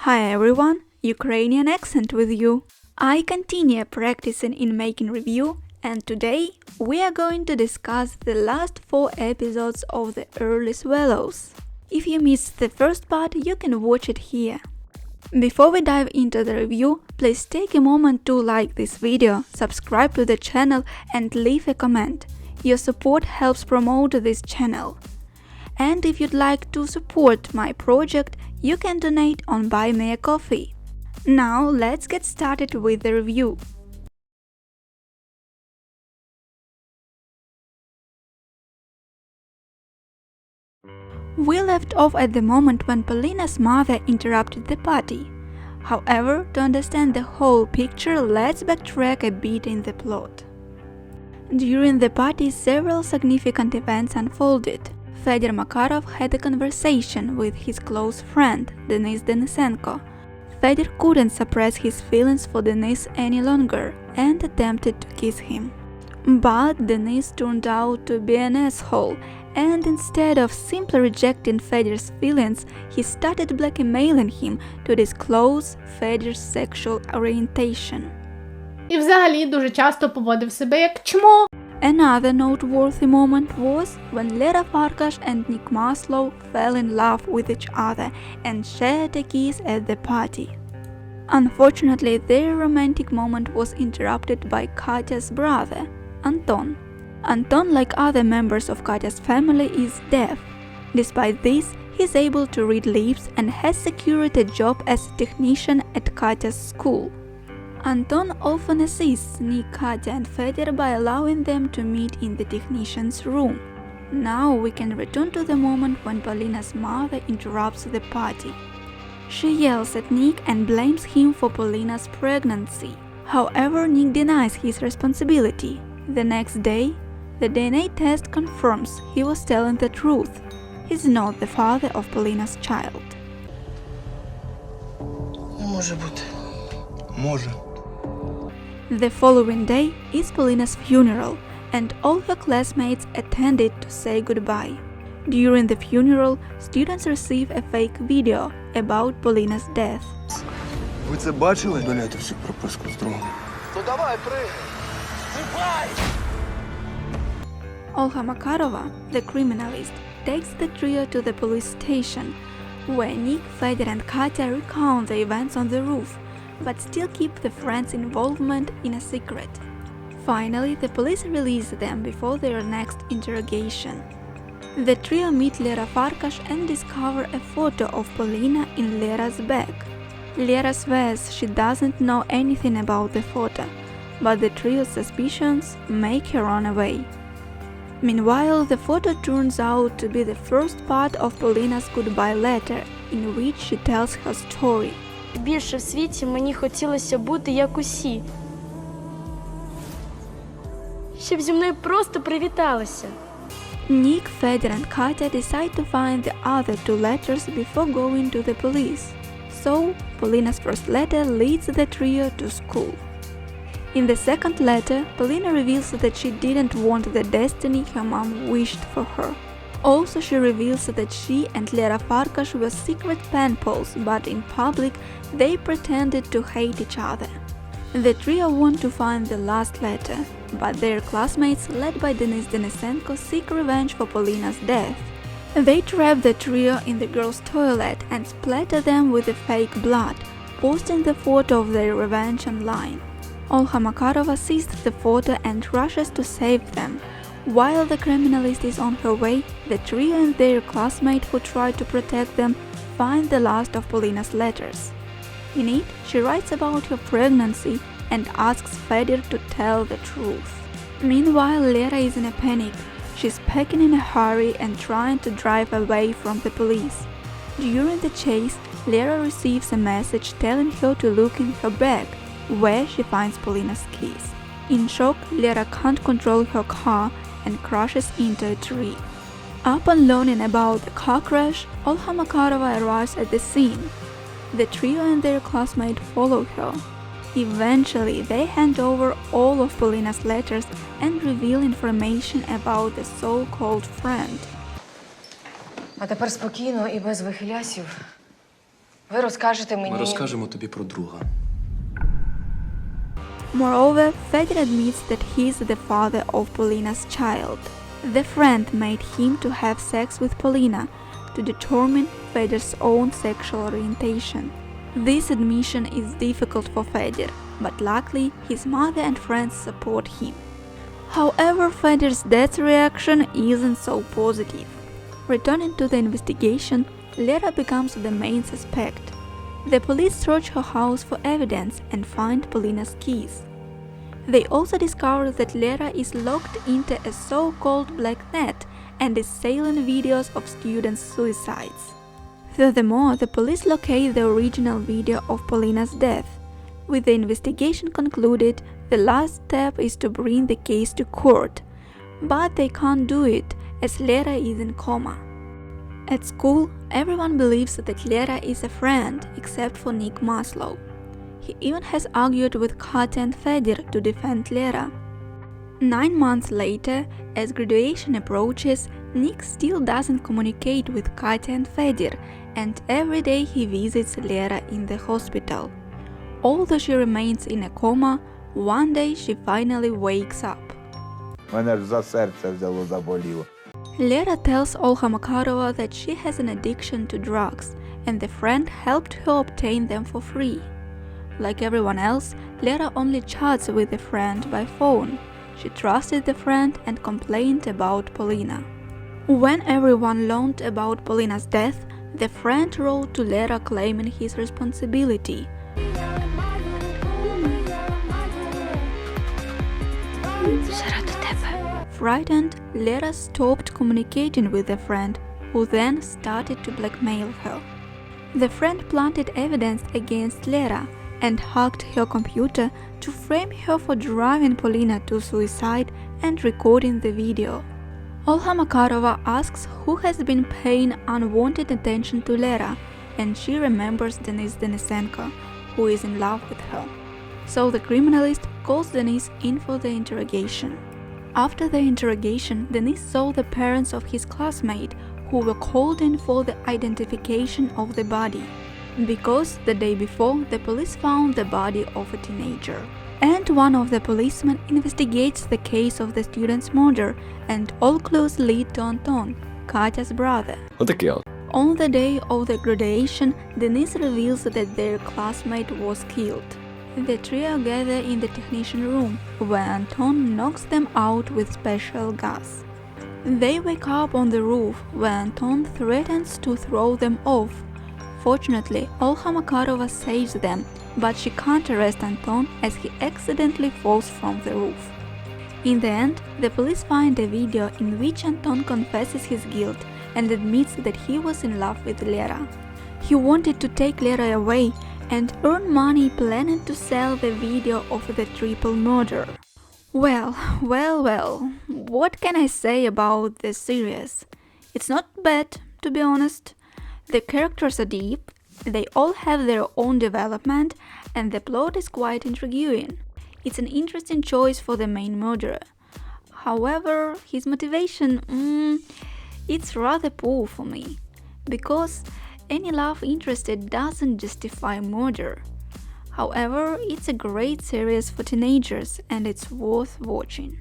Hi everyone, Ukrainian accent with you. I continue practicing in making review, and today we are going to discuss the last 4 episodes of the Early Swallows. If you missed the first part, you can watch it here. Before we dive into the review, please take a moment to like this video, subscribe to the channel and leave a comment. Your support helps promote this channel. And if you'd like to support my project, you can donate on Buy Me a Coffee. Now let's get started with the review. We left off at the moment when Polina's mother interrupted the party. However, to understand the whole picture, let's backtrack a bit in the plot. During the party, several significant events unfolded. Fedor Makarov had a conversation with his close friend, Denis Denisenko. Fedor couldn't suppress his feelings for Denis any longer and attempted to kiss him. But Denis turned out to be an asshole, and instead of simply rejecting Fedor's feelings, he started blackmailing him to disclose Fedor's sexual orientation. І взагалі дуже часто поводив себе як чмо. Another noteworthy moment was when Lera Farkas and Nick Maslow fell in love with each other and shared a kiss at the party. Unfortunately, their romantic moment was interrupted by Katya's brother, Anton. Anton, like other members of Katya's family, is deaf. Despite this, he's able to read lips and has secured a job as a technician at Katya's school. Anton often assists Nick, Katya and Fedor by allowing them to meet in the technician's room. Now we can return to the moment when Polina's mother interrupts the party. She yells at Nick and blames him for Polina's pregnancy. However, Nick denies his responsibility. The next day, the DNA test confirms he was telling the truth. He's not the father of Polina's child. Не може бути. Може. The following day is Polina's funeral, and all her classmates attended to say goodbye. During the funeral, students receive a fake video about Polina's death. Ви це бачили? Удаляйте всю прописку з другом. То давай, пригай! Стрибай! Olga Makarova, the criminalist, takes the trio to the police station, where Nick, Fedor and Katya recount the events on the roof, but still keep the friends' involvement in a secret. Finally, the police release them before their next interrogation. The trio meet Lera Farkas and discover a photo of Polina in Lera's bag. Lera swears she doesn't know anything about the photo, but the trio's suspicions make her run away. Meanwhile, the photo turns out to be the first part of Polina's goodbye letter, in which she tells her story. Більше в світі мені хотілося бути як усі. Щоб зі мною просто привіталися. Nick, Fedor and Katya decide to find the other 2 letters before going to the police. So, Polina's first letter leads the trio to school. In the second letter, Polina reveals that she didn't want the destiny her mom wished for her. Also, she reveals that she and Lera Farkas were secret pen pals, but in public they pretended to hate each other. The trio want to find the last letter, but their classmates, led by Denis Denisenko, seek revenge for Polina's death. They trap the trio in the girls' toilet and splatter them with the fake blood, posting the photo of their revenge online. Olga Makarova sees the photo and rushes to save them. While the criminalist is on her way, the trio and their classmate who try to protect them find the last of Polina's letters. In it, she writes about her pregnancy and asks Fedor to tell the truth. Meanwhile, Lera is in a panic. She's packing in a hurry and trying to drive away from the police. During the chase, Lera receives a message telling her to look in her bag, where she finds Polina's keys. In shock, Lera can't control her car and crashes into a tree. Upon learning about the car crash, Olga Makarova arrives at the scene. The trio and their classmate follow her. Eventually, they hand over all of Polina's letters and reveal information about the so-called friend. А тепер спокійно і без вихилясів Ви розкажете мені... Ми розкажемо тобі про друга. Moreover, Fedor admits that he is the father of Polina's child. The friend made him to have sex with Polina to determine Fedor's own sexual orientation. This admission is difficult for Fedor, but luckily his mother and friends support him. However, Fedor's death reaction isn't so positive. Returning to the investigation, Lera becomes the main suspect. The police search her house for evidence and find Polina's keys. They also discover that Lera is locked into a so-called black net and is selling videos of students' suicides. Furthermore, the police locate the original video of Polina's death. With the investigation concluded, the last step is to bring the case to court, but they can't do it as Lera is in coma. At school, everyone believes that Lera is a friend except for Nick Maslow. He even has argued with Katya and Fedor to defend Lera. 9 months later, as graduation approaches, Nick still doesn't communicate with Katya and Fedor, and every day he visits Lera in the hospital. Although she remains in a coma, one day she finally wakes up. Мене ж за серце взяло, заболіло. Lera tells Olha Makarova that she has an addiction to drugs, and the friend helped her obtain them for free. Like everyone else, Lera only chats with the friend by phone. She trusted the friend and complained about Polina. When everyone learned about Polina's death, the friend wrote to Lera claiming his responsibility. Frightened, Lera stopped communicating with the friend, who then started to blackmail her. The friend planted evidence against Lera and hacked her computer to frame her for driving Polina to suicide and recording the video. Olha Makarova asks who has been paying unwanted attention to Lera, and she remembers Denis Denisenko, who is in love with her. So the criminalist calls Denis in for the interrogation. After the interrogation, Denis saw the parents of his classmate, who were called in for the identification of the body, because the day before the police found the body of a teenager. And one of the policemen investigates the case of the student's murder, and all clues lead to Anton, Katya's brother. Отаке от. On the day of the graduation, Denis reveals that their classmate was killed. The trio gather in the technician room, where Anton knocks them out with special gas. They wake up on the roof, where Anton threatens to throw them off. Fortunately, Olha Makarova saves them, but she can't arrest Anton as he accidentally falls from the roof. In the end, the police find a video in which Anton confesses his guilt and admits that he was in love with Lera. He wanted to take Lera away and earn money planning to sell the video of the triple murder. Well, what can I say about this series? It's not bad, to be honest. The characters are deep, they all have their own development, and the plot is quite intriguing. It's an interesting choice for the main murderer. However, his motivation, it's rather poor for me, because any love interest doesn't justify murder. However, it's a great series for teenagers and it's worth watching.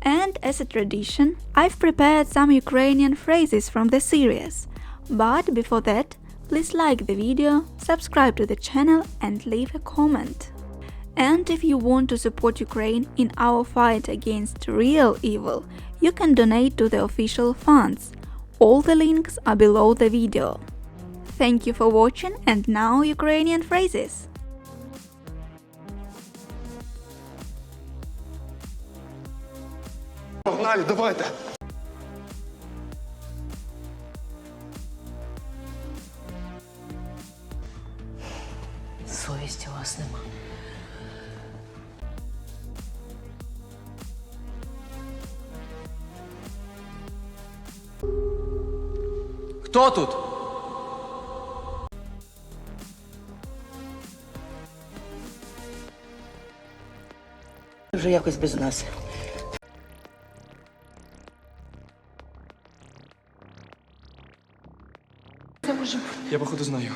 And as a tradition, I've prepared some Ukrainian phrases from the series. But before that, please like the video, subscribe to the channel and leave a comment. And if you want to support Ukraine in our fight against real evil, you can donate to the official funds. All the links are below the video. Thank you for watching, and now Ukrainian phrases. Погнали, давайте. Совісті у вас нема. Хто тут? Вже якось без нас. Я походу знаю.